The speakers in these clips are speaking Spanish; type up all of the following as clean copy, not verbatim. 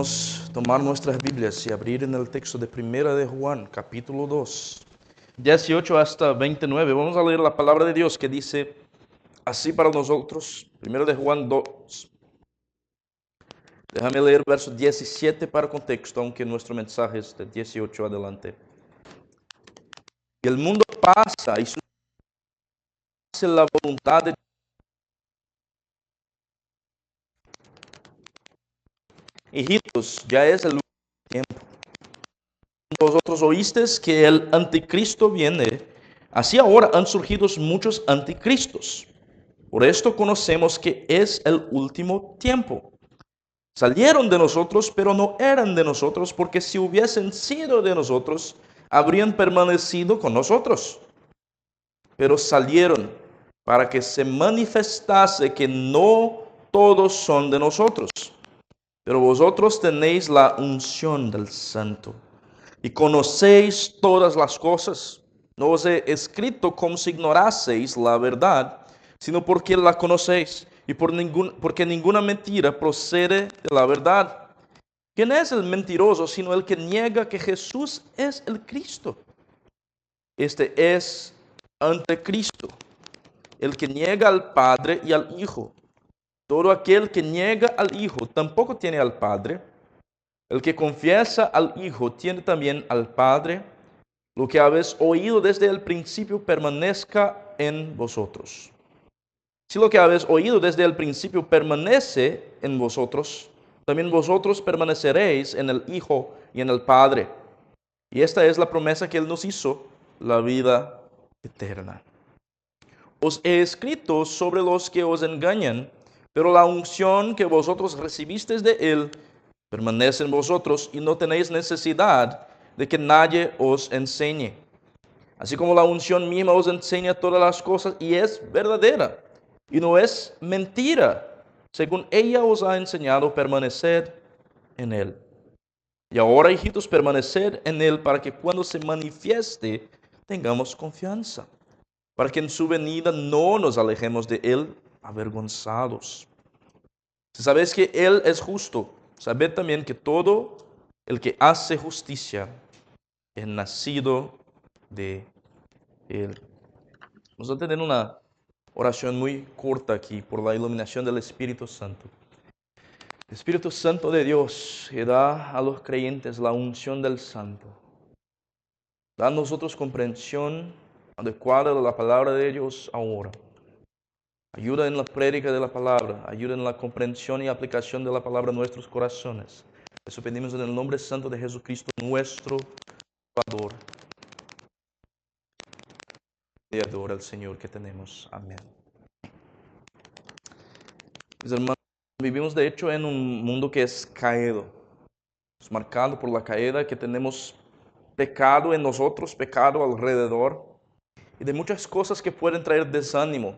Vamos a tomar nuestras Biblias y abrir en el texto de Primera de Juan, capítulo 2, 18 hasta 29. Vamos a leer la palabra de Dios que dice así para nosotros. Primera de Juan 2. Déjame leer verso 17 para contexto, aunque nuestro mensaje es de 18 adelante. Y el mundo pasa y hace la voluntad de hijitos, ya es el último tiempo. Vosotros oísteis que el anticristo viene, así ahora han surgido muchos anticristos. Por esto conocemos que es el último tiempo. Salieron de nosotros, pero no eran de nosotros, porque si hubiesen sido de nosotros, habrían permanecido con nosotros. Pero salieron para que se manifestase que no todos son de nosotros. Pero vosotros tenéis la unción del Santo y conocéis todas las cosas. No os he escrito como si ignoraseis la verdad, sino porque la conocéis y porque ninguna mentira procede de la verdad. ¿Quién es el mentiroso sino el que niega que Jesús es el Cristo? Este es anticristo, el que niega al Padre y al Hijo. Todo aquel que niega al Hijo tampoco tiene al Padre. El que confiesa al Hijo tiene también al Padre. Lo que habéis oído desde el principio permanezca en vosotros. Si lo que habéis oído desde el principio permanece en vosotros, también vosotros permaneceréis en el Hijo y en el Padre. Y esta es la promesa que Él nos hizo, la vida eterna. Os he escrito sobre los que os engañan, pero la unción que vosotros recibisteis de Él permanece en vosotros y no tenéis necesidad de que nadie os enseñe. Así como la unción misma os enseña todas las cosas y es verdadera y no es mentira, según ella os ha enseñado, permaneced en Él. Y ahora, hijitos, permaneced en Él para que cuando se manifieste tengamos confianza, para que en su venida no nos alejemos de Él avergonzados. Si sabéis que Él es justo, sabed también que todo el que hace justicia es nacido de Él. Vamos a tener una oración muy corta aquí por la iluminación del Espíritu Santo. El Espíritu Santo de Dios que da a los creyentes la unción del Santo. Da a nosotros comprensión adecuada de la palabra de Dios ahora. Ayuda en la prédica de la palabra, ayuda en la comprensión y aplicación de la palabra en nuestros corazones. Eso pedimos en el nombre santo de Jesucristo, nuestro Salvador. Y adora al Señor que tenemos. Amén. Mis hermanos, vivimos de hecho en un mundo que es caído. Es marcado por la caída, que tenemos pecado en nosotros, pecado alrededor. Y de muchas cosas que pueden traer desánimo.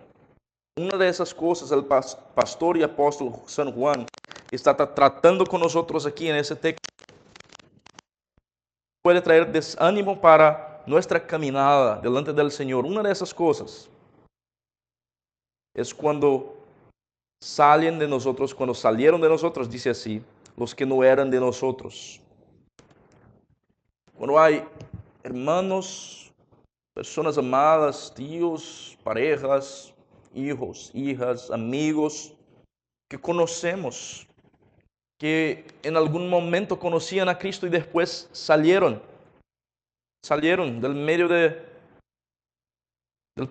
Una de esas cosas, el pastor y apóstol San Juan está tratando con nosotros aquí en ese texto. Puede traer desánimo para nuestra caminada delante del Señor. Una de esas cosas es cuando salen de nosotros, cuando salieron de nosotros, dice así, los que no eran de nosotros. Cuando hay hermanos, personas amadas, tíos, parejas, hijos, hijas, amigos, que conocemos, que en algún momento conocían a Cristo y después salieron del medio del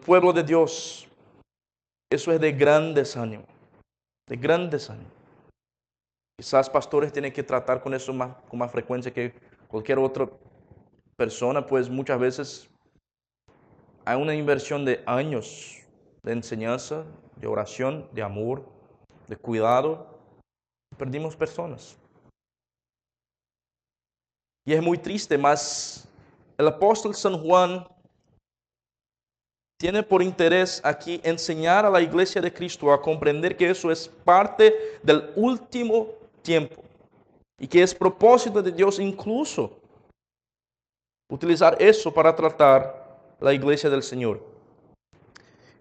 pueblo de Dios. Eso es de gran desánimo, de gran desánimo. Quizás pastores tienen que tratar con eso con más frecuencia que cualquier otra persona, pues muchas veces hay una inversión de años de enseñanza, de oración, de amor, de cuidado. Perdimos personas. Y es muy triste, mas el apóstol San Juan tiene por interés aquí enseñar a la iglesia de Cristo a comprender que eso es parte del último tiempo y que es propósito de Dios incluso utilizar eso para tratar la iglesia del Señor.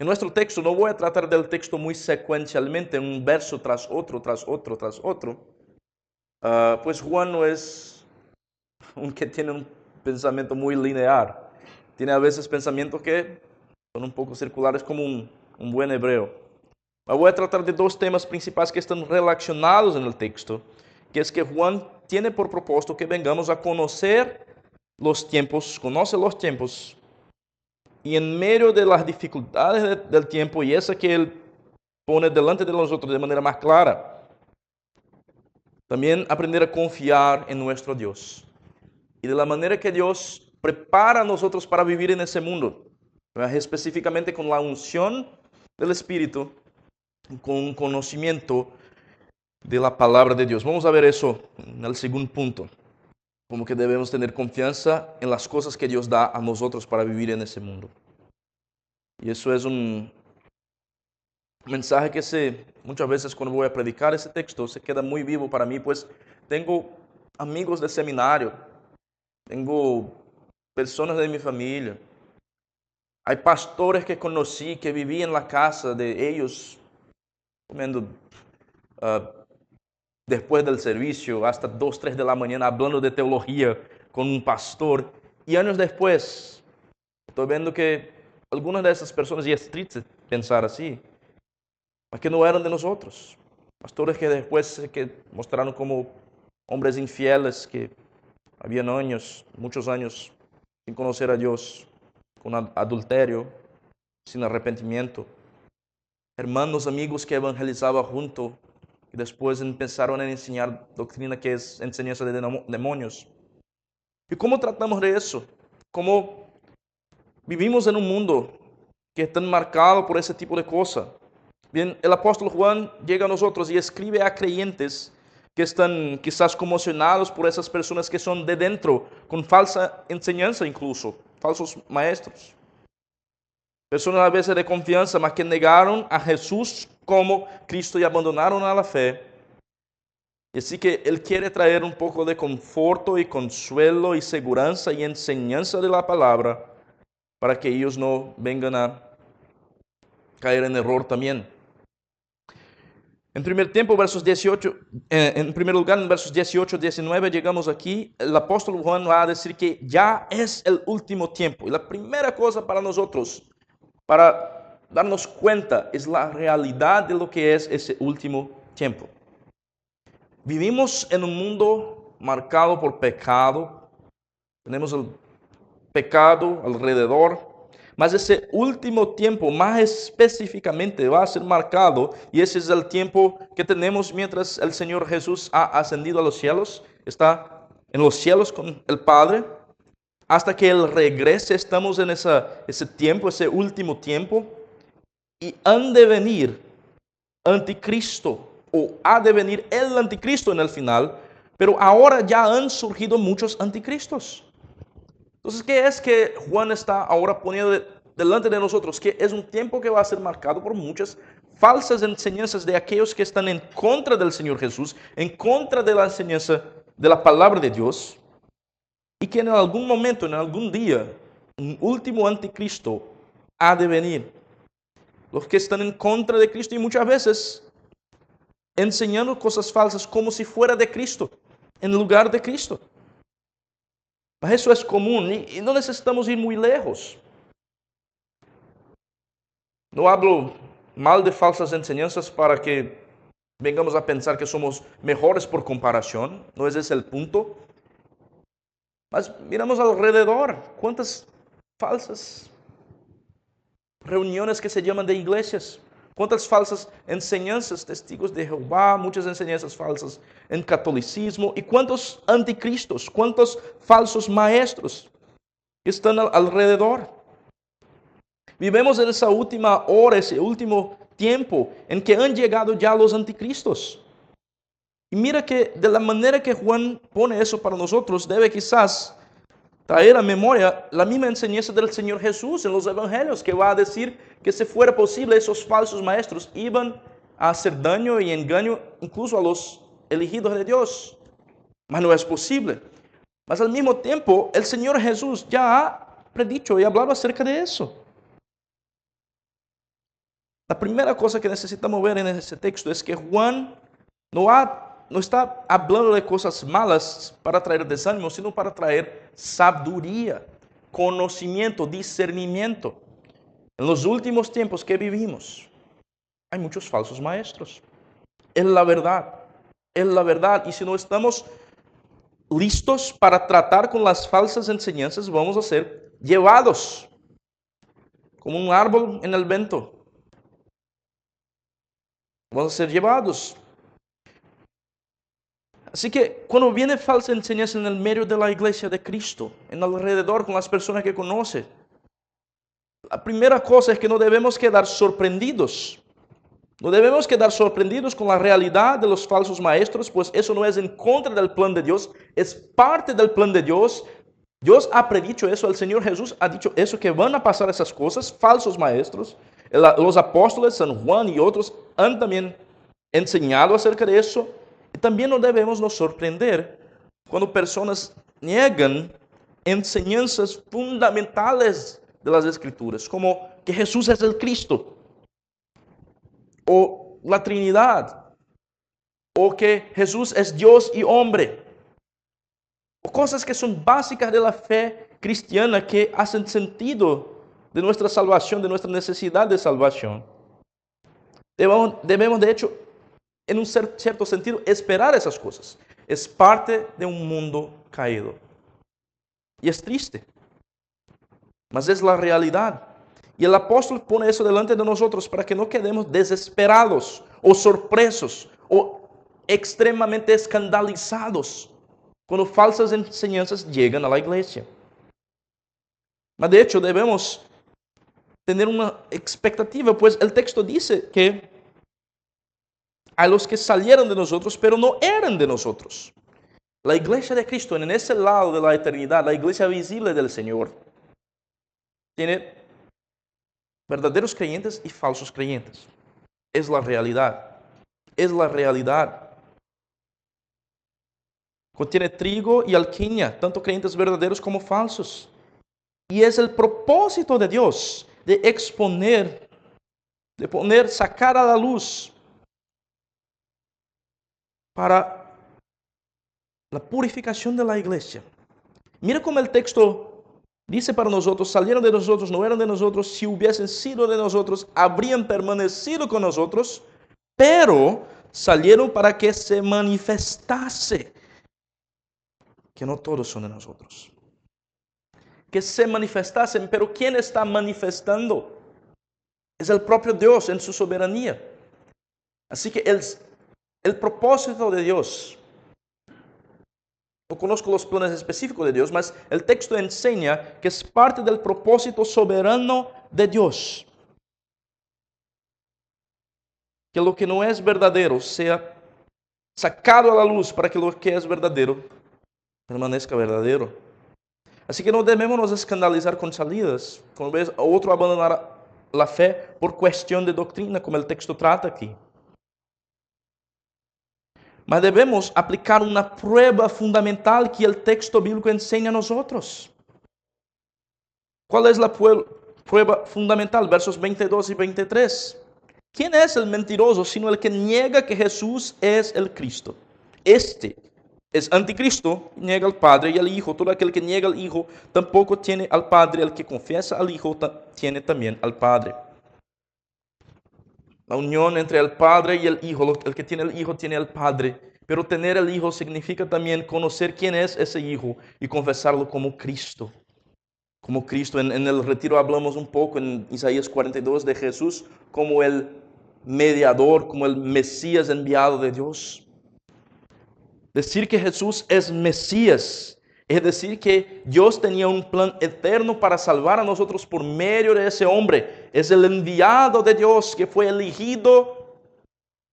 En nuestro texto, no voy a tratar del texto muy secuencialmente, un verso tras otro, tras otro, tras otro, Pues Juan no es un que tiene un pensamiento muy lineal. Tiene a veces pensamientos que son un poco circulares como un buen hebreo. Voy a tratar de dos temas principales que están relacionados en el texto, que es que Juan tiene por propósito que vengamos a conocer los tiempos, conoce los tiempos, y en medio de las dificultades del tiempo y esa que él pone delante de nosotros de manera más clara, también aprender a confiar en nuestro Dios. Y de la manera que Dios prepara a nosotros para vivir en ese mundo, específicamente con la unción del Espíritu, con un conocimiento de la palabra de Dios. Vamos a ver eso en el segundo punto, como que debemos tener confianza en las cosas que Dios da a nosotros para vivir en ese mundo. Y eso es un mensaje que muchas veces cuando voy a predicar ese texto se queda muy vivo para mí, pues tengo amigos de seminario, tengo personas de mi familia, hay pastores que conocí que viví en la casa de ellos, comiendo después del servicio hasta 2, 3 de la mañana hablando de teología con un pastor. Y años después, estoy viendo que algunas de esas personas, y es triste pensar así, que no eran de nosotros. Pastores que después que mostraron como hombres infieles que habían años, muchos años, sin conocer a Dios, con adulterio, sin arrepentimiento. Hermanos, amigos que evangelizaban junto y después empezaron a enseñar doctrina que es enseñanza de demonios. ¿Y cómo tratamos de eso? ¿Cómo vivimos en un mundo que está marcado por ese tipo de cosas? Bien, el apóstol Juan llega a nosotros y escribe a creyentes que están quizás conmocionados por esas personas que son de dentro, con falsa enseñanza incluso, falsos maestros. Personas a veces de confianza, mas que negaron a Jesús como Cristo y abandonaron a la fe. Y así que Él quiere traer un poco de conforto y consuelo y seguridad y enseñanza de la palabra para que ellos no vengan a caer en error también. En primer tiempo, versos 18, en primer lugar, en versos 18, 19, llegamos aquí, el apóstol Juan va a decir que ya es el último tiempo. Y la primera cosa para nosotros, para darnos cuenta, es la realidad de lo que es ese último tiempo. Vivimos en un mundo marcado por pecado, tenemos el pecado alrededor, mas ese último tiempo más específicamente va a ser marcado y ese es el tiempo que tenemos mientras el Señor Jesús ha ascendido a los cielos, está en los cielos con el Padre, hasta que Él regrese estamos en ese tiempo, ese último tiempo, y han de venir anticristo, o ha de venir el anticristo en el final, pero ahora ya han surgido muchos anticristos. Entonces, ¿qué es que Juan está ahora poniendo delante de nosotros? Que es un tiempo que va a ser marcado por muchas falsas enseñanzas de aquellos que están en contra del Señor Jesús, en contra de la enseñanza de la palabra de Dios, y que en algún momento, en algún día, un último anticristo ha de venir. Los que están en contra de Cristo y muchas veces enseñando cosas falsas como si fuera de Cristo, en lugar de Cristo. Eso es común y no necesitamos ir muy lejos. No hablo mal de falsas enseñanzas para que vengamos a pensar que somos mejores por comparación, no ese es el punto. Mas miramos alrededor, cuántas falsas reuniones que se llaman de iglesias, cuántas falsas enseñanzas, testigos de Jehová, muchas enseñanzas falsas en catolicismo, y cuántos anticristos, cuántos falsos maestros están alrededor. Vivimos en esa última hora, ese último tiempo en que han llegado ya los anticristos. Y mira que de la manera que Juan pone eso para nosotros, debe quizás traer a memoria la misma enseñanza del Señor Jesús en los evangelios, que va a decir que si fuera posible esos falsos maestros iban a hacer daño y engaño incluso a los elegidos de Dios. Mas no es posible. Mas al mismo tiempo, el Señor Jesús ya ha predicho y hablado acerca de eso. La primera cosa que necesitamos ver en ese texto es que Juan no ha no está hablando de cosas malas para traer desánimo, sino para traer sabiduría, conocimiento, discernimiento. En los últimos tiempos que vivimos, hay muchos falsos maestros. Es la verdad, es la verdad. Y si no estamos listos para tratar con las falsas enseñanzas, vamos a ser llevados como un árbol en el viento. Vamos a ser llevados. Así que cuando viene falsa enseñanza en el medio de la iglesia de Cristo, en alrededor con las personas que conoce, la primera cosa es que no debemos quedar sorprendidos. No debemos quedar sorprendidos con la realidad de los falsos maestros, pues eso no es en contra del plan de Dios, es parte del plan de Dios. Dios ha predicho eso, el Señor Jesús ha dicho eso, que van a pasar esas cosas, falsos maestros. Los apóstoles, San Juan y otros han también enseñado acerca de eso. Y también no debemos nos sorprender cuando personas niegan enseñanzas fundamentales de las Escrituras, como que Jesús es el Cristo, o la Trinidad, o que Jesús es Dios y hombre, o cosas que son básicas de la fe cristiana que hacen sentido de nuestra salvación, de nuestra necesidad de salvación. Debemos de hecho, en un cierto sentido, esperar esas cosas. Es parte de un mundo caído. Y es triste, mas es la realidad. Y el apóstol pone eso delante de nosotros para que no quedemos desesperados o sorpresos o extremadamente escandalizados cuando falsas enseñanzas llegan a la iglesia. Mas de hecho debemos tener una expectativa, pues el texto dice que a los que salieron de nosotros, pero no eran de nosotros. La iglesia de Cristo, en ese lado de la eternidad, la iglesia visible del Señor, tiene verdaderos creyentes y falsos creyentes. Es la realidad. Es la realidad. Contiene trigo y alquimia, tanto creyentes verdaderos como falsos. Y es el propósito de Dios de exponer, sacar a la luz para la purificación de la iglesia. Mira cómo el texto dice para nosotros: salieron de nosotros, no eran de nosotros, si hubiesen sido de nosotros, habrían permanecido con nosotros, pero salieron para que se manifestase que no todos son de nosotros. Que se manifestasen, pero ¿quién está manifestando? Es el propio Dios en su soberanía. Así que el propósito de Dios, no conozco los planes específicos de Dios, mas el texto enseña que es parte del propósito soberano de Dios. Que lo que no es verdadero sea sacado a la luz para que lo que es verdadero permanezca verdadero. Así que no debemos nos escandalizar con salidas, cuando ves a otro abandonar la fe por cuestión de doctrina, como el texto trata aquí. Mas debemos aplicar una prueba fundamental que el texto bíblico enseña a nosotros. ¿Cuál es la prueba fundamental? Versos 22 y 23. ¿Quién es el mentiroso sino el que niega que Jesús es el Cristo? Este es anticristo, niega al Padre y al Hijo. Todo aquel que niega al Hijo tampoco tiene al Padre. El que confiesa al Hijo tiene también al Padre. La unión entre el Padre y el Hijo, el que tiene el Hijo tiene al Padre. Pero tener el Hijo significa también conocer quién es ese Hijo y confesarlo como Cristo. Como Cristo. En el retiro hablamos un poco en Isaías 42 de Jesús como el mediador, como el Mesías enviado de Dios. Decir que Jesús es Mesías es decir que Dios tenía un plan eterno para salvar a nosotros por medio de ese hombre. Es el enviado de Dios que fue elegido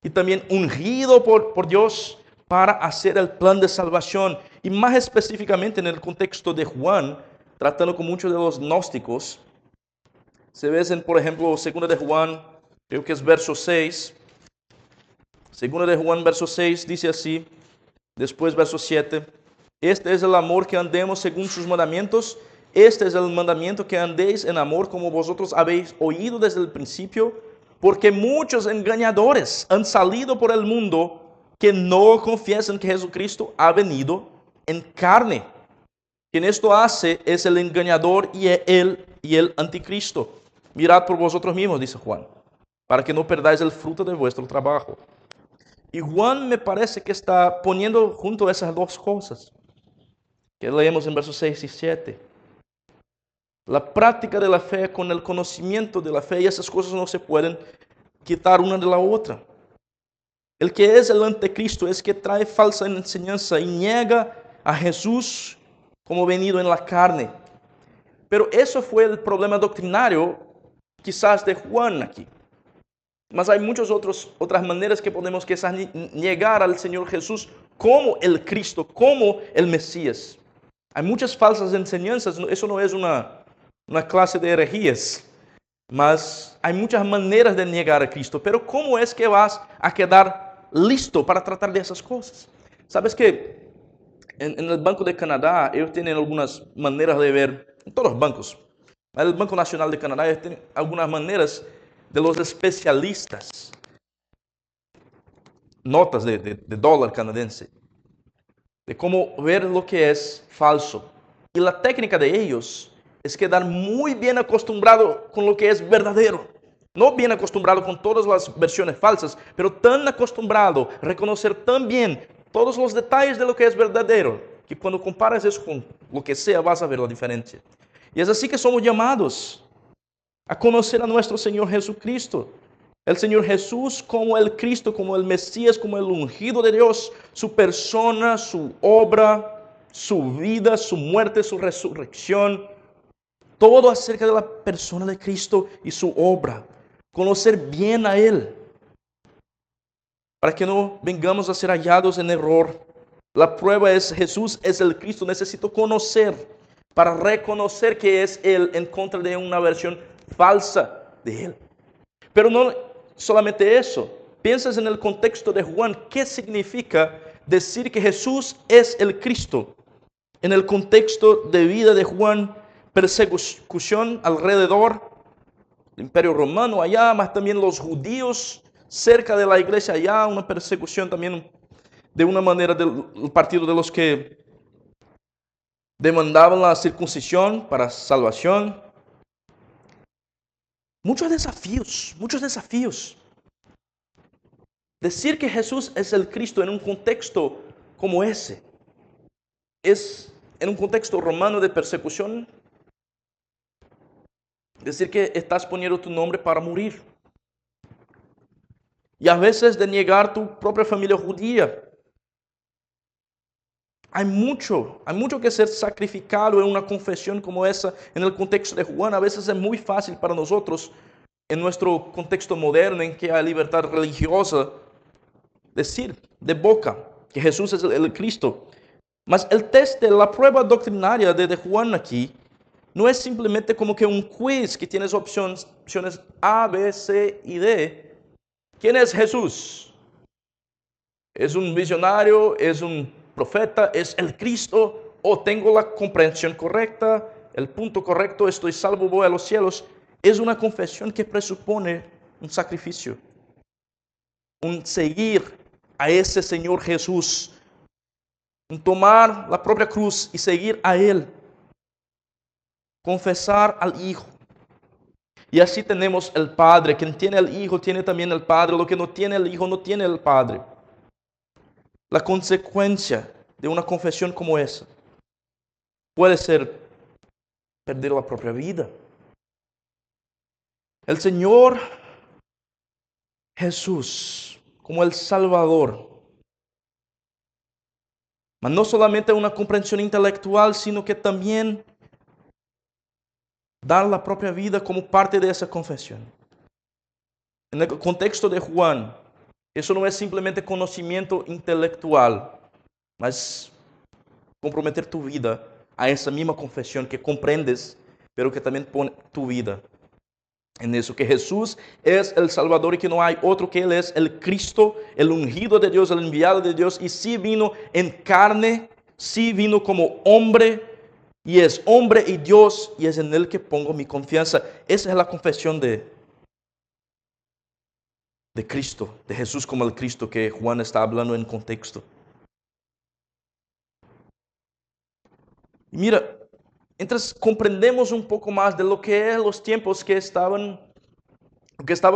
y también ungido por Dios para hacer el plan de salvación. Y más específicamente en el contexto de Juan, tratando con muchos de los gnósticos, se ve en, por ejemplo, 2 de Juan, creo que es verso 6. 2 de Juan, verso 6, dice así, después verso 7. Este es el amor, que andemos según sus mandamientos. Este es el mandamiento, que andéis en amor como vosotros habéis oído desde el principio, porque muchos engañadores han salido por el mundo que no confiesan que Jesucristo ha venido en carne. Quien esto hace es el engañador y el anticristo. Mirad por vosotros mismos, dice Juan, para que no perdáis el fruto de vuestro trabajo. Y Juan me parece que está poniendo junto esas dos cosas que leemos en versos 6 y 7. La práctica de la fe con el conocimiento de la fe, y esas cosas no se pueden quitar una de la otra. El que es el anticristo es que trae falsa enseñanza y niega a Jesús como venido en la carne. Pero eso fue el problema doctrinario quizás de Juan aquí. Mas hay muchas otras maneras que podemos quizás negar al Señor Jesús como el Cristo, como el Mesías. Hay muchas falsas enseñanzas, eso no es una clase de herejías, mas hay muchas maneras de negar a Cristo. Pero ¿cómo es que vas a quedar listo para tratar de esas cosas? Sabes que en el Banco de Canadá ellos tienen algunas maneras de ver, en todos los bancos, el Banco Nacional de Canadá ellos tienen algunas maneras de los especialistas, notas de dólar canadiense, de cómo ver lo que es falso. Y la técnica de ellos es quedar muy bien acostumbrado con lo que es verdadero. No bien acostumbrado con todas las versiones falsas, pero tan acostumbrado a reconocer tan bien todos los detalles de lo que es verdadero, que cuando comparas eso con lo que sea, vas a ver la diferencia. Y es así que somos llamados a conocer a nuestro Señor Jesucristo. El Señor Jesús como el Cristo, como el Mesías, como el ungido de Dios, su persona, su obra, su vida, su muerte, su resurrección, todo acerca de la persona de Cristo y su obra. Conocer bien a Él, para que no vengamos a ser hallados en error. La prueba es Jesús es el Cristo. Necesito conocer para reconocer que es Él en contra de una versión falsa de Él. Pero no solamente eso. Piensas en el contexto de Juan. ¿Qué significa decir que Jesús es el Cristo? En el contexto de vida de Juan, persecución alrededor del Imperio Romano allá, más también los judíos cerca de la iglesia allá, una persecución también de una manera del partido de los que demandaban la circuncisión para salvación. Muchos desafíos. Decir que Jesús es el Cristo en un contexto como ese, es en un contexto romano de persecución, decir que estás poniendo tu nombre para morir. Y a veces de negar tu propia familia judía. Hay mucho que ser sacrificado en una confesión como esa en el contexto de Juan. A veces es muy fácil para nosotros, en nuestro contexto moderno, en que hay libertad religiosa, decir de boca que Jesús es el Cristo. Mas el test de la prueba doctrinaria de Juan aquí no es simplemente como que un quiz que tienes opciones A, B, C y D. ¿Quién es Jesús? ¿Es un visionario? ¿Es un profeta? ¿Es el Cristo? ¿O tengo la comprensión correcta? ¿El punto correcto? ¿Estoy salvo? ¿Voy a los cielos? Es una confesión que presupone un sacrificio. Un seguir a ese Señor Jesús. Un tomar la propia cruz y seguir a Él. Confesar al Hijo. Y así tenemos el Padre. Quien tiene el Hijo tiene también el Padre. Lo que no tiene el Hijo no tiene el Padre. La consecuencia de una confesión como esa puede ser perder la propia vida. El Señor Jesús como el Salvador, mas no solamente una comprensión intelectual, sino que también dar la propia vida como parte de esa confesión. En el contexto de Juan, eso no es simplemente conocimiento intelectual, mas comprometer tu vida a esa misma confesión que comprendes, pero que también pone tu vida en eso, que Jesús es el Salvador y que no hay otro, que Él es el Cristo, el ungido de Dios, el enviado de Dios, y sí vino en carne, sí vino como hombre, y es hombre y Dios, y es en Él que pongo mi confianza. Esa es la confesión de de Cristo, de Jesús como el Cristo que Juan está hablando en contexto. Y mira, entonces comprendemos un poco más de lo que es los tiempos que estaba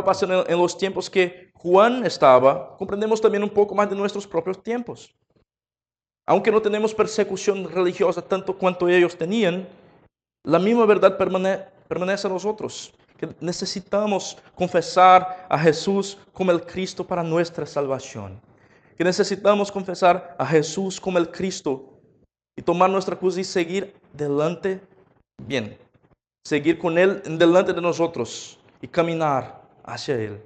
pasando en los tiempos que Juan estaba, comprendemos también un poco más de nuestros propios tiempos. Aunque no tenemos persecución religiosa tanto cuanto ellos tenían, la misma verdad permanece a nosotros, que necesitamos confesar a Jesús como el Cristo para nuestra salvación, que necesitamos confesar a Jesús como el Cristo y tomar nuestra cruz y seguir seguir con Él delante de nosotros y caminar hacia Él.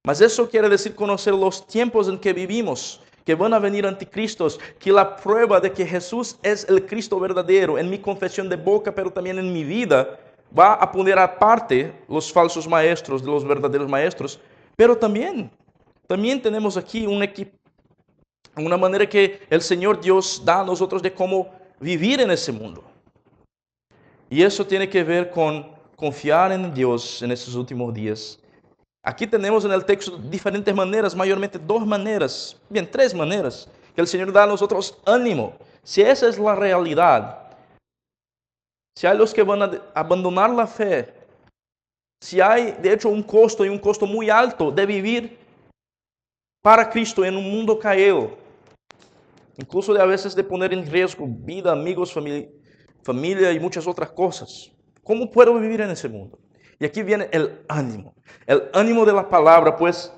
Mas eso quiere decir conocer los tiempos en que vivimos, que van a venir anticristos, que la prueba de que Jesús es el Cristo verdadero en mi confesión de boca, pero también en mi vida, va a poner aparte los falsos maestros de los verdaderos maestros, pero también tenemos aquí una manera que el Señor Dios da a nosotros de cómo vivir en ese mundo. Y eso tiene que ver con confiar en Dios en estos últimos días. Aquí tenemos en el texto diferentes maneras, mayormente tres maneras, que el Señor da a nosotros ánimo. Si esa es la realidad, si hay los que van a abandonar la fe, si hay de hecho un costo y un costo muy alto de vivir para Cristo en un mundo caído, incluso de a veces de poner en riesgo vida, amigos, familia y muchas otras cosas. ¿Cómo puedo vivir en ese mundo? Y aquí viene el ánimo de la palabra, pues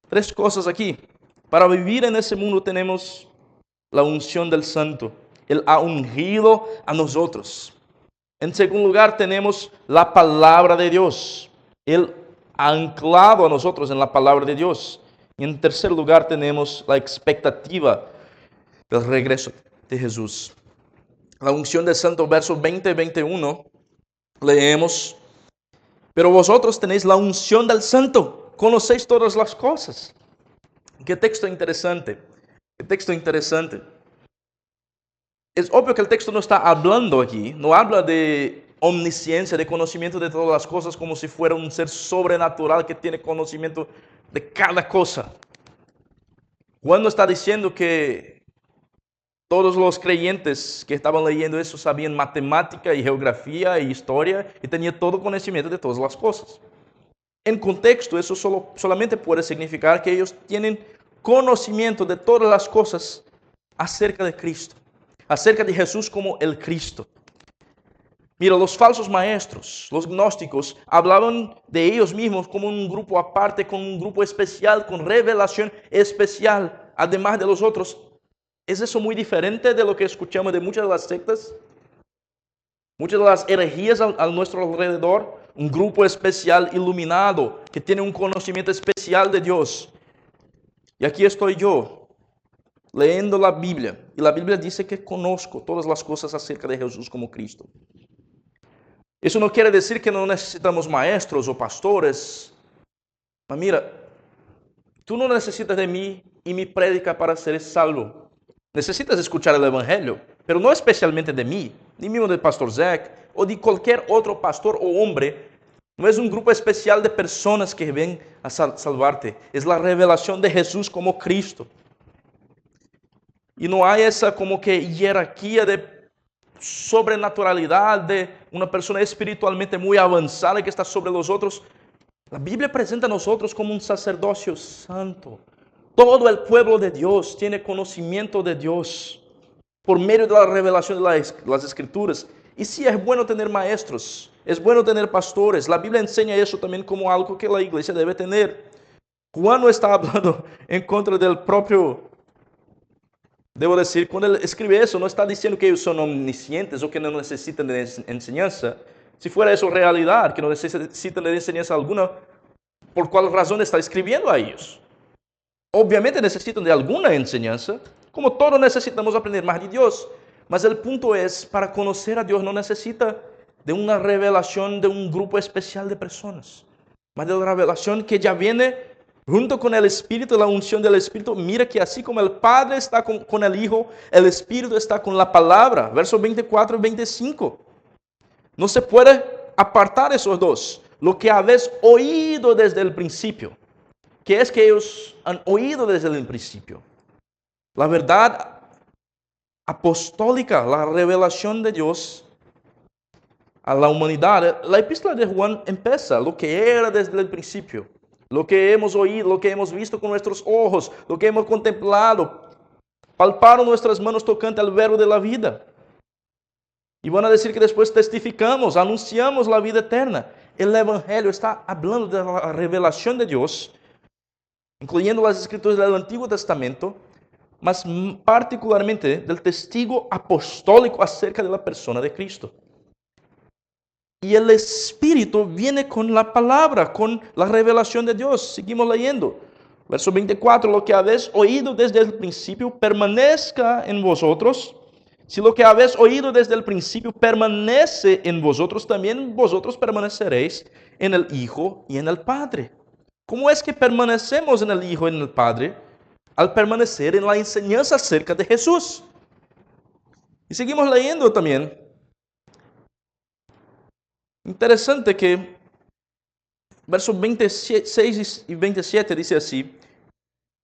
tres cosas aquí. Para vivir en ese mundo tenemos la unción del Santo. Él ha ungido a nosotros. En segundo lugar tenemos la palabra de Dios. Él ha anclado a nosotros en la palabra de Dios. Y en tercer lugar tenemos la expectativa del regreso de Jesús. La unción del Santo, versos 20 y 21, leemos: pero vosotros tenéis la unción del Santo, conocéis todas las cosas. Qué texto interesante, qué texto interesante. Es obvio que el texto no está hablando aquí, no habla de omnisciencia, de conocimiento de todas las cosas, como si fuera un ser sobrenatural que tiene conocimiento de cada cosa. Juan no está diciendo que todos los creyentes que estaban leyendo eso sabían matemática y geografía y historia y tenían todo conocimiento de todas las cosas. En contexto, eso solamente puede significar que ellos tienen conocimiento de todas las cosas acerca de Cristo, acerca de Jesús como el Cristo. Mira, los falsos maestros, los gnósticos, hablaban de ellos mismos como un grupo aparte, con un grupo especial, con revelación especial, además de los otros. ¿Es eso muy diferente de lo que escuchamos de muchas de las sectas? Muchas de las herejías a nuestro alrededor, un grupo especial iluminado que tiene un conocimiento especial de Dios. Y aquí estoy yo, leyendo la Biblia, y la Biblia dice que conozco todas las cosas acerca de Jesús como Cristo. Eso no quiere decir que no necesitamos maestros o pastores. Pero mira, tú no necesitas de mí y mi prédica para ser salvo. Necesitas escuchar el Evangelio, pero no especialmente de mí, ni mismo del pastor Zach, o de cualquier otro pastor o hombre. No es un grupo especial de personas que ven a salvarte. Es la revelación de Jesús como Cristo. Y no hay esa como que jerarquía de sobrenaturalidad de una persona espiritualmente muy avanzada que está sobre los otros. La Biblia presenta a nosotros como un sacerdocio santo. Todo el pueblo de Dios tiene conocimiento de Dios por medio de la revelación de las Escrituras. Y sí, es bueno tener maestros, es bueno tener pastores. La Biblia enseña eso también como algo que la iglesia debe tener. Juan no está hablando en contra del propio, debo decir, cuando él escribe eso, no está diciendo que ellos son omniscientes o que no necesitan de enseñanza. Si fuera eso realidad, que no necesitan de enseñanza alguna, ¿por cuál razón está escribiendo a ellos? Obviamente necesitan de alguna enseñanza, como todos necesitamos aprender más de Dios. Mas el punto es, para conocer a Dios no necesita de una revelación de un grupo especial de personas, mas de la revelación que ya viene junto con el Espíritu, la unción del Espíritu. Mira que así como el Padre está con el Hijo, el Espíritu está con la palabra. Versos 24 y 25. No se puede apartar esos dos. lo que habéis oído desde el principio. ¿Qué es que ellos han oído desde el principio? La verdad apostólica, la revelación de Dios a la humanidad. La epístola de Juan empieza lo que era desde el principio, lo que hemos oído, lo que hemos visto con nuestros ojos, lo que hemos contemplado, palparon nuestras manos tocante al verbo de la vida. Y van a decir que después testificamos, anunciamos la vida eterna. El Evangelio está hablando de la revelación de Dios, incluyendo las escrituras del Antiguo Testamento, mas particularmente del testigo apostólico acerca de la persona de Cristo. Y el Espíritu viene con la palabra, con la revelación de Dios. Seguimos leyendo. Verso 24, lo que habéis oído desde el principio permanezca en vosotros. Si lo que habéis oído desde el principio permanece en vosotros, también vosotros permaneceréis en el Hijo y en el Padre. ¿Cómo es que permanecemos en el Hijo y en el Padre? Al permanecer en la enseñanza acerca de Jesús. Y seguimos leyendo también. Interesante que versos 26 y 27 dice así: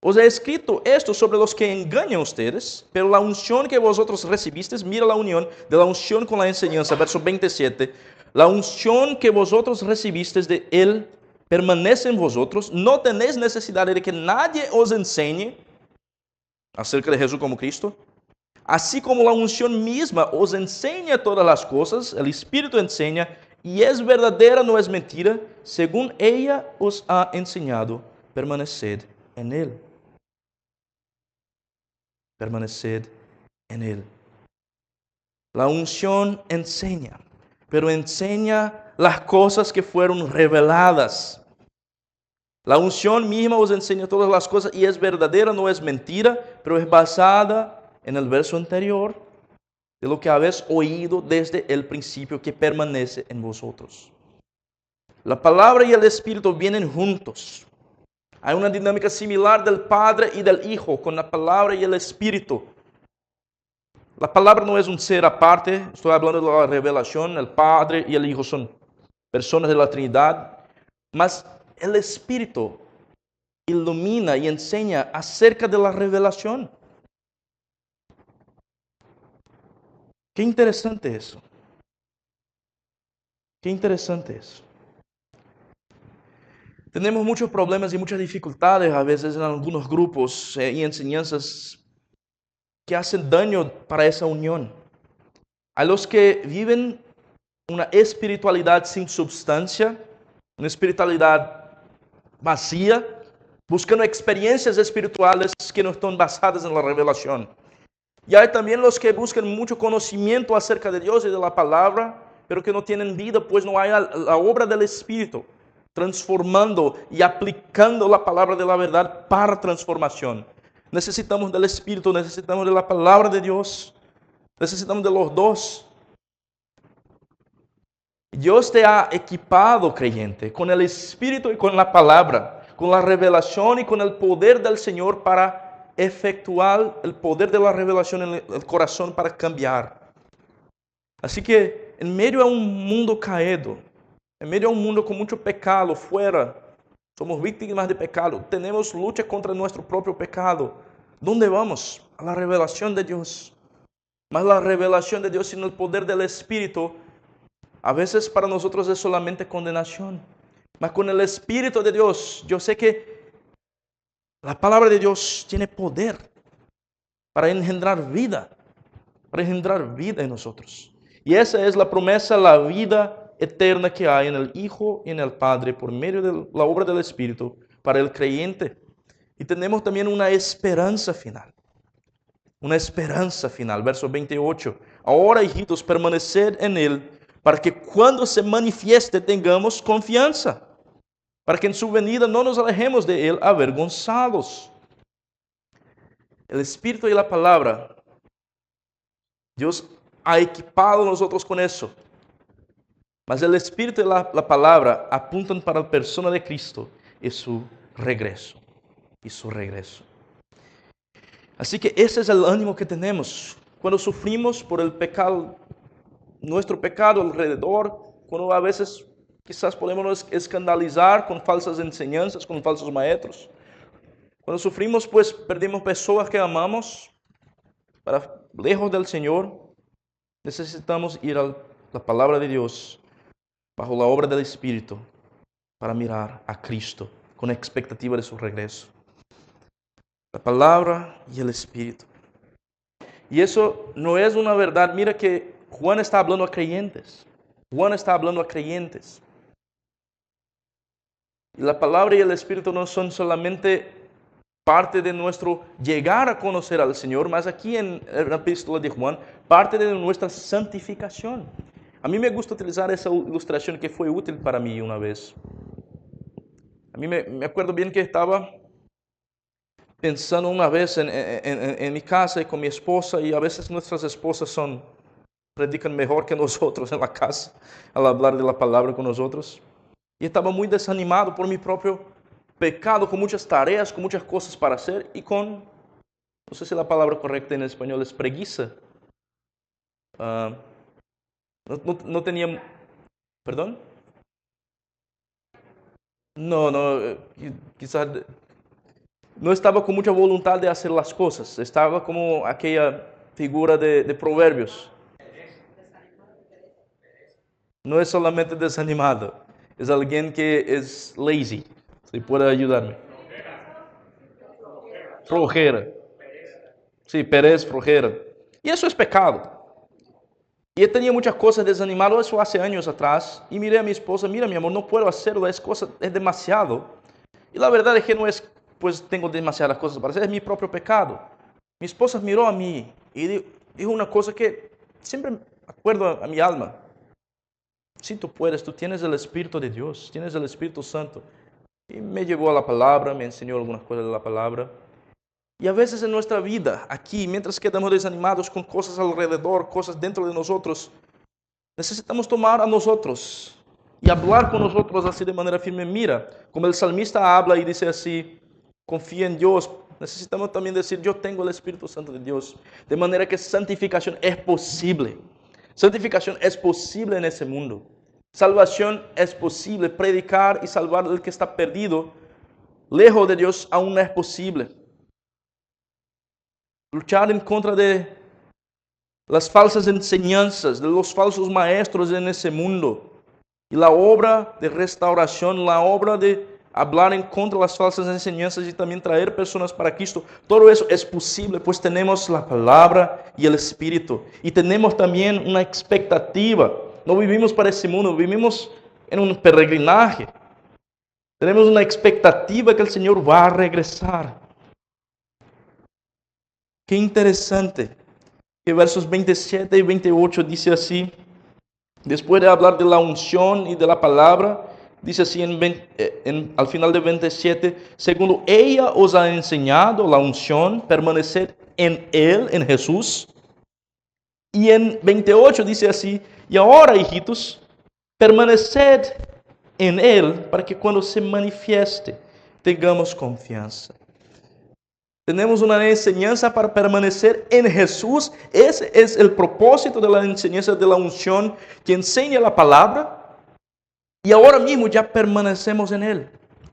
os he escrito esto sobre los que engañan a ustedes, pero la unción que vosotros recibisteis, mira la unión de la unción con la enseñanza, verso 27, la unción que vosotros recibisteis de él permanece en vosotros, no tenéis necesidad de que nadie os enseñe acerca de Jesús como Cristo. Así como la unción misma os enseña todas las cosas, el Espíritu enseña, y es verdadera, no es mentira, según ella os ha enseñado, permaneced en él. Permaneced en él. La unción enseña, pero enseña las cosas que fueron reveladas. La unción misma os enseña todas las cosas y es verdadera, no es mentira, pero es basada en el verso anterior, de lo que habéis oído desde el principio, que permanece en vosotros. La palabra y el Espíritu vienen juntos. Hay una dinámica similar del Padre y del Hijo con la palabra y el Espíritu. La palabra no es un ser aparte, estoy hablando de la revelación, el Padre y el Hijo son personas de la Trinidad, mas el Espíritu ilumina y enseña acerca de la revelación. Qué interesante eso. Qué interesante eso. Tenemos muchos problemas y muchas dificultades a veces en algunos grupos y enseñanzas que hacen daño para esa unión. A los que viven una espiritualidad sin sustancia, una espiritualidad vacía, buscando experiencias espirituales que no están basadas en la revelación. Y hay también los que buscan mucho conocimiento acerca de Dios y de la palabra, pero que no tienen vida, pues no hay la obra del Espíritu transformando y aplicando la palabra de la verdad para transformación. Necesitamos del Espíritu, necesitamos de la palabra de Dios, necesitamos de los dos. Dios te ha equipado, creyente, con el Espíritu y con la palabra, con la revelación y con el poder del Señor para efectuar el poder de la revelación en el corazón para cambiar. Así que en medio de un mundo caído, en medio de un mundo con mucho pecado fuera, somos víctimas de pecado, tenemos lucha contra nuestro propio pecado. ¿Dónde vamos? A la revelación de Dios. Mas la revelación de Dios sin el poder del Espíritu, a veces para nosotros es solamente condenación. Mas con el Espíritu de Dios, yo sé que la palabra de Dios tiene poder para engendrar vida en nosotros. Y esa es la promesa, la vida eterna que hay en el Hijo y en el Padre por medio de la obra del Espíritu para el creyente. Y tenemos también una esperanza final. Una esperanza final. Verso 28. Ahora, hijitos, permaneced en Él, para que cuando se manifieste tengamos confianza, para que en su venida no nos alejemos de Él avergonzados. El Espíritu y la palabra, Dios ha equipado a nosotros con eso. Mas el Espíritu y la palabra apuntan para la persona de Cristo y su regreso. Así que ese es el ánimo que tenemos cuando sufrimos por el pecado, nuestro pecado alrededor, cuando a veces Quizás podemos escandalizar con falsas enseñanzas, con falsos maestros. Cuando sufrimos, pues perdemos personas que amamos para lejos del Señor. Necesitamos ir a la palabra de Dios bajo la obra del Espíritu para mirar a Cristo con expectativa de su regreso. La palabra y el Espíritu. Y eso no es una verdad. Mira que Juan está hablando a creyentes. Juan está hablando a creyentes. Y la palabra y el Espíritu no son solamente parte de nuestro llegar a conocer al Señor, mas aquí en la epístola de Juan, parte de nuestra santificación. A mí me gusta utilizar esa ilustración que fue útil para mí una vez. A mí me acuerdo bien que estaba pensando una vez en mi casa y con mi esposa, y a veces nuestras esposas predican mejor que nosotros en la casa al hablar de la palabra con nosotros. Y estaba muy desanimado por mi propio pecado, con muchas tareas, con muchas cosas para hacer y con, no sé si la palabra correcta en español es preguiça. No tenía, ¿perdón? No, quizás no estaba con mucha voluntad de hacer las cosas. Estaba como aquella figura de Proverbios. No es solamente desanimado, es alguien que es lazy. Si puede ayudarme. Flojera. Sí, pereza, flojera. Y eso es pecado. Y yo tenía muchas cosas desanimado, eso hace años atrás. Y miré a mi esposa, mira mi amor, no puedo hacerlo, es demasiado. Y la verdad es que no es, pues tengo demasiadas cosas para hacer, es mi propio pecado. Mi esposa miró a mí y dijo una cosa que siempre me acuerdo a mi alma. Si tú puedes, tú tienes el Espíritu de Dios, tienes el Espíritu Santo. Y me llevó a la palabra, me enseñó algunas cosas de la palabra. Y a veces en nuestra vida, aquí, mientras quedamos desanimados con cosas alrededor, cosas dentro de nosotros, necesitamos tomar a nosotros y hablar con nosotros así de manera firme. Mira, como el salmista habla y dice así, confía en Dios. Necesitamos también decir, yo tengo el Espíritu Santo de Dios. De manera que santificación es posible. Santificación es posible en ese mundo. Salvación es posible. Predicar y salvar al que está perdido, lejos de Dios, aún es posible. Luchar en contra de las falsas enseñanzas, de los falsos maestros en ese mundo. Y la obra de restauración, la obra de hablar en contra de las falsas enseñanzas y también traer personas para Cristo. Todo eso es posible, pues tenemos la palabra y el Espíritu. Y tenemos también una expectativa. No vivimos para ese mundo, vivimos en un peregrinaje. Tenemos una expectativa que el Señor va a regresar. Qué interesante. Que versos 27 y 28 dice así, después de hablar de la unción y de la palabra, dice así al final de 27, segundo ella os ha enseñado la unción, permanecer en Él, en Jesús. Y en 28 dice así, y ahora, hijitos, permaneced en Él para que cuando se manifieste tengamos confianza. Tenemos una enseñanza para permanecer en Jesús. Ese es el propósito de la enseñanza de la unción que enseña la palabra. Y ahora mismo ya permanecemos en Él.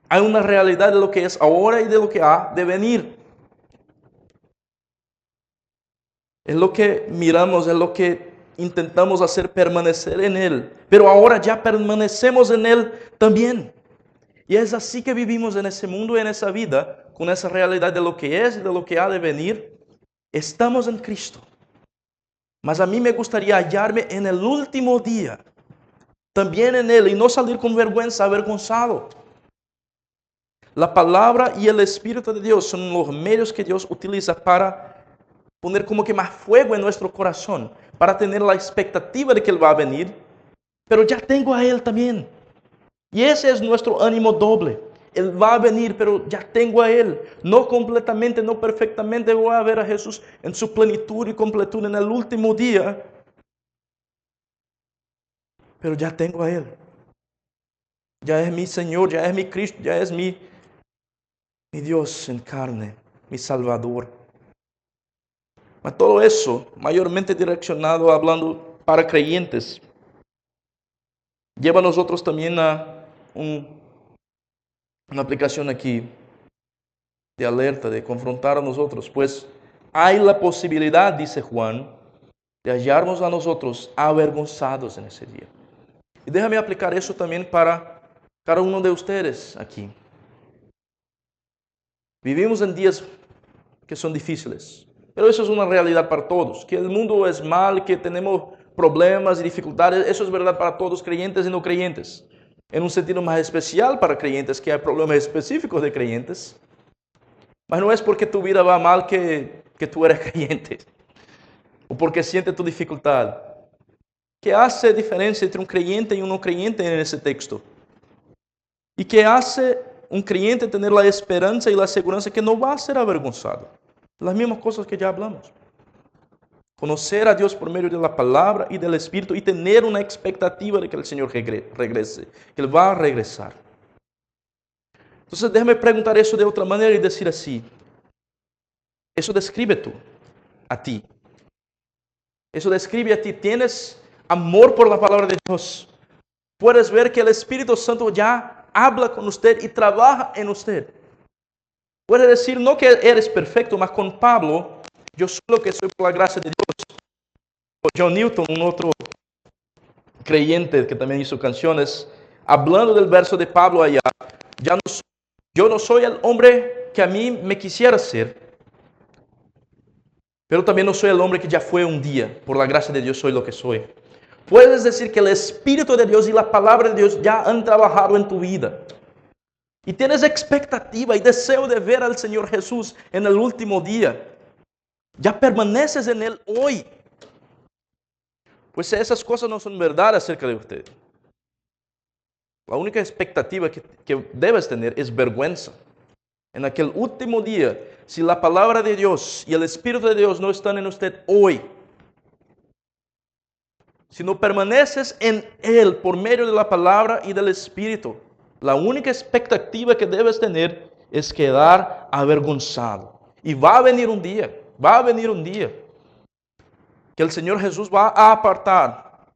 Hay una realidad de lo que es ahora y de lo que ha de venir. Es lo que miramos, es lo que intentamos hacer permanecer en Él. Pero ahora ya permanecemos en Él también. Y es así que vivimos en ese mundo y en esa vida, con esa realidad de lo que es y de lo que ha de venir. Estamos en Cristo. Mas a mí me gustaría hallarme en el último día, también en Él, y no salir con vergüenza, avergonzado. La palabra y el Espíritu de Dios son los medios que Dios utiliza para poner como que más fuego en nuestro corazón, para tener la expectativa de que Él va a venir, pero ya tengo a Él también. Y ese es nuestro ánimo doble. Él va a venir, pero ya tengo a Él. No completamente, no perfectamente voy a ver a Jesús en su plenitud y completud en el último día. Pero ya tengo a Él. Ya es mi Señor, ya es mi Cristo, ya es mi Dios en carne, mi Salvador. Mas todo eso, mayormente direccionado, hablando para creyentes. lleva a nosotros también a una aplicación aquí de alerta, de confrontar a nosotros, pues hay la posibilidad, dice Juan, de hallarnos a nosotros avergonzados en ese día. Y déjame aplicar eso también para cada uno de ustedes aquí. Vivimos en días que son difíciles, pero eso es una realidad para todos. Que el mundo es mal, que tenemos problemas y dificultades, eso es verdad para todos, creyentes y no creyentes. En un sentido más especial para creyentes, que hay problemas específicos de creyentes. Mas no es porque tu vida va mal que tú eres creyente, o porque sientes tu dificultad. ¿Qué hace diferencia entre un creyente y un no creyente en ese texto? ¿Y qué hace un creyente tener la esperanza y la seguridad que no va a ser avergonzado? Las mismas cosas que ya hablamos. Conocer a Dios por medio de la palabra y del Espíritu y tener una expectativa de que el Señor regrese, que Él va a regresar. Entonces déjame preguntar eso de otra manera y decir así. Eso describe tú, a ti. Eso describe a ti. Tienes amor por la palabra de Dios. Puedes ver que el Espíritu Santo ya habla con usted y trabaja en usted. Puede decir no que eres perfecto, mas con Pablo, yo soy lo que soy por la gracia de Dios. O John Newton, un otro creyente que también hizo canciones, hablando del verso de Pablo allá, yo no soy el hombre que a mí me quisiera ser, pero también no soy el hombre que ya fue un día. Por la gracia de Dios soy lo que soy. Puedes decir que el Espíritu de Dios y la palabra de Dios ya han trabajado en tu vida. Y tienes expectativa y deseo de ver al Señor Jesús en el último día. Ya permaneces en Él hoy. Pues esas cosas no son verdad acerca de usted. La única expectativa que debes tener es vergüenza. En aquel último día, si la palabra de Dios y el Espíritu de Dios no están en usted hoy, si no permaneces en Él por medio de la palabra y del Espíritu, la única expectativa que debes tener es quedar avergonzado. Y va a venir un día, que el Señor Jesús va a apartar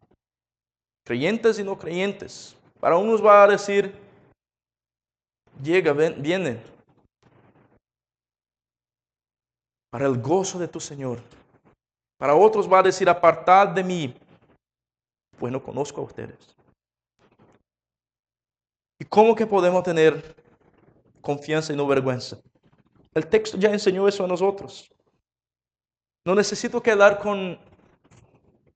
creyentes y no creyentes. Para unos va a decir, llega, viene, para el gozo de tu Señor. Para otros va a decir, apartad de mí, pues no conozco a ustedes. ¿Y cómo que podemos tener confianza y no vergüenza? El texto ya enseñó eso a nosotros. No necesito quedar con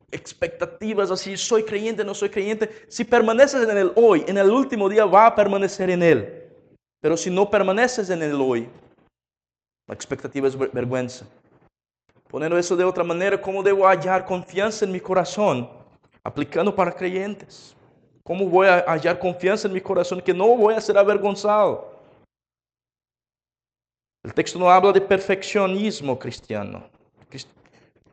expectativas así, soy creyente, no soy creyente. Si permaneces en Él hoy, en el último día va a permanecer en Él. Pero si no permaneces en Él hoy, la expectativa es vergüenza. Poniendo eso de otra manera, ¿cómo debo hallar confianza en mi corazón? Aplicando para creyentes. ¿Cómo voy a hallar confianza en mi corazón que no voy a ser avergonzado? El texto no habla de perfeccionismo cristiano.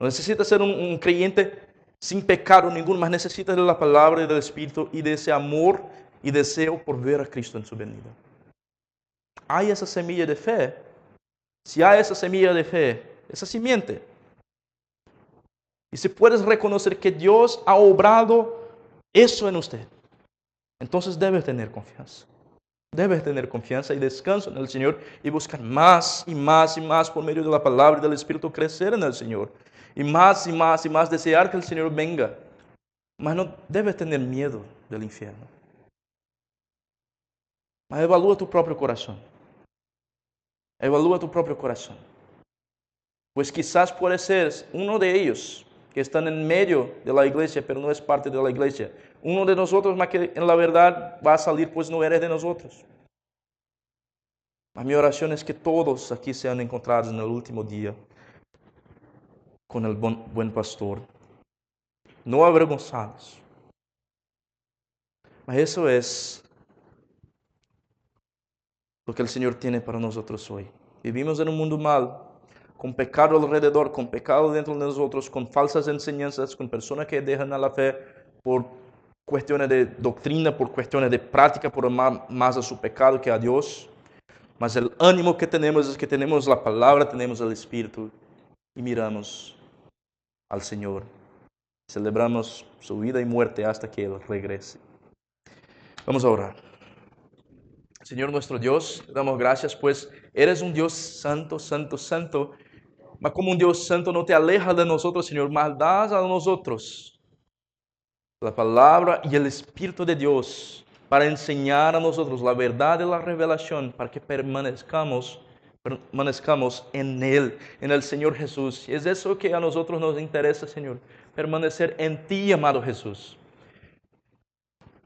No necesitas ser un creyente sin pecado ninguno, mas necesitas de la palabra y del Espíritu y de ese amor y deseo por ver a Cristo en su venida. Hay esa semilla de fe. Si hay esa semilla de fe, esa simiente. Y si puedes reconocer que Dios ha obrado eso en usted, entonces debes tener confianza. Debes tener confianza y descanso en el Señor y buscar más y más y más por medio de la palabra y del Espíritu crecer en el Señor. Y más y más y más desear que el Señor venga. Mas no debes tener miedo del infierno. Mas evalúa tu propio corazón. Evalúa tu propio corazón. Pues quizás puede ser uno de ellos que están en medio de la iglesia, pero no es parte de la iglesia. Uno de nosotros, más que en la verdad va a salir, pues no eres de nosotros. A mi oración es que todos aquí sean encontrados en el último día con el buen pastor, no avergonzados. Mas eso es lo que el Señor tiene para nosotros hoy. Vivimos en un mundo mal, con pecado alrededor, con pecado dentro de nosotros, con falsas enseñanzas, con personas que dejan a la fe por cuestiones de doctrina, por cuestiones de práctica, por amar más a su pecado que a Dios. Mas el ánimo que tenemos es que tenemos la palabra, tenemos el Espíritu y miramos al Señor. Celebramos su vida y muerte hasta que Él regrese. Vamos a orar. Señor nuestro Dios, te damos gracias, pues eres un Dios santo, santo, santo. Mas como un Dios santo no te aleja de nosotros, Señor, mas das a nosotros la palabra y el Espíritu de Dios para enseñar a nosotros la verdad y la revelación, para que permanezcamos en Él, en el Señor Jesús. Y es eso que a nosotros nos interesa, Señor, permanecer en ti, amado Jesús.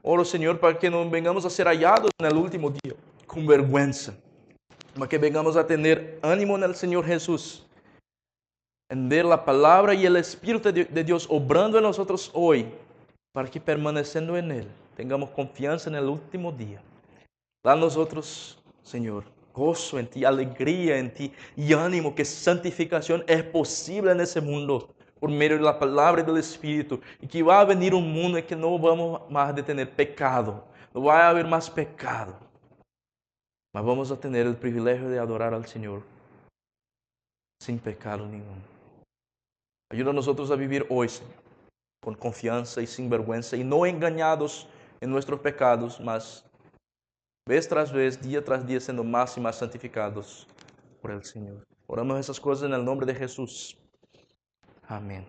Oro, Señor, para que no vengamos a ser hallados en el último día con vergüenza, para que vengamos a tener ánimo en el Señor Jesús, en ver la palabra y el Espíritu de Dios obrando en nosotros hoy, para que permaneciendo en Él, tengamos confianza en el último día. Da a nosotros, Señor, gozo en ti, alegría en ti y ánimo que santificación es posible en ese mundo por medio de la palabra y del Espíritu, y que va a venir un mundo en que no vamos más a tener pecado, no va a haber más pecado, mas vamos a tener el privilegio de adorar al Señor sin pecado ninguno. Ayuda a nosotros a vivir hoy, Señor, con confianza y sin vergüenza, y no engañados en nuestros pecados, mas vez tras vez, día tras día, siendo más y más santificados por el Señor. Oramos esas cosas en el nombre de Jesús. Amén.